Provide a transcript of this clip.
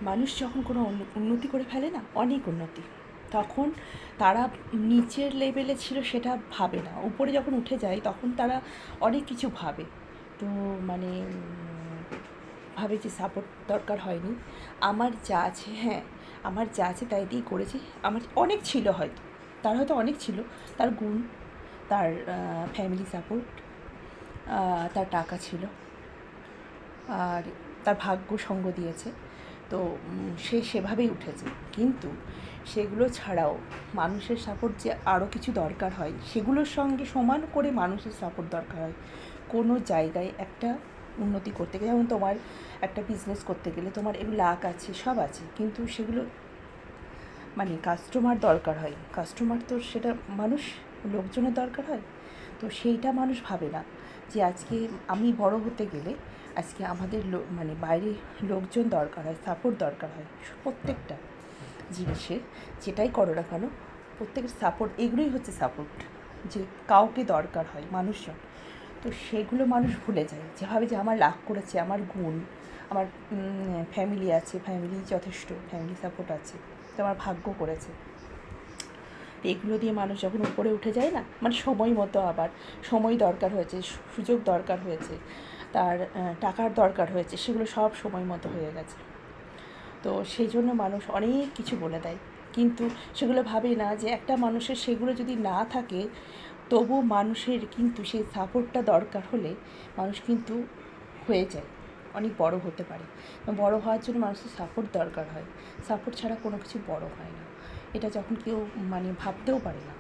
মানুষ যখন কোনো উন্নতি করে ফেলে না, অনেক উন্নতি, তখন তারা নিচের লেভেলে ছিল সেটা ভাবে না, উপরে যখন উঠে যায় তখন তারা অনেক কিছু ভাবে। তো মানে ভাবে যে সাপোর্ট দরকার হয়নি, আমার যা আছে, হ্যাঁ আমার যা আছে তাই দিয়েই করেছি। আমার অনেক ছিল হয়তো, তার হয়তো অনেক ছিল, তার গুণ, তার ফ্যামিলি সাপোর্ট, তার টাকা ছিল, আর তার ভাগ্য সঙ্গ দিয়েছে। তো সে সেভাবেই উঠেছে। কিন্তু সেগুলো ছাড়াও মানুষের সাপোর্ট যে আরও কিছু দরকার হয়, সেগুলোর সঙ্গে সমান করে মানুষের সাপোর্ট দরকার হয় কোনো জায়গায় একটা উন্নতি করতে গেলে। যেমন তোমার একটা বিজনেস করতে গেলে তোমার এগুলো লাক আছে, সব আছে, কিন্তু সেগুলো মানে কাস্টমার দরকার হয়। কাস্টমার তো সেটা মানুষ, লোকজনের দরকার হয়। তো সেইটা মানুষ ভাবে না যে আজকে আমি বড় হতে গেলে আজকে আমাদের মানে বাইরে লোকজন দরকার হয়, সাপোর্ট দরকার হয় প্রত্যেকটা জিনিসের। যেটাই করো না কেন, প্রত্যেকের সাপোর্ট, এগুলোই হচ্ছে সাপোর্ট, যে কাউকে দরকার হয় মানুষজন। তো সেগুলো মানুষ ভুলে যায়, যে ভাবে যে আমার লাভ করেছে, আমার গুণ, আমার ফ্যামিলি আছে, ফ্যামিলি যথেষ্ট, ফ্যামিলি সাপোর্ট আছে, তো আমার ভাগ্য করেছে। এগুলো দিয়ে মানুষ যখন উপরে উঠে যায় না, মানে সময় মতো, আবার সময় দরকার হয়েছে, সুযোগ দরকার হয়েছে, তার টাকার দরকার হয়েছে, সেগুলো সব সময় মতো হয়ে গেছে। তো সেই জন্য মানুষ অনেক কিছু বলে দেয়, কিন্তু সেগুলো ভাবে না যে একটা মানুষের সেগুলো যদি না থাকে, তবু মানুষের কিন্তু সেই সাপোর্টটা দরকার হলে মানুষ কিন্তু হয়ে যায়, অনেক বড় হতে পারে। বড় হওয়ার জন্য মানুষের সাপোর্ট দরকার হয়, সাপোর্ট ছাড়া কোনো কিছু বড় হয় না। এটা যখন কেউ মানে ভাবতেও পারে না।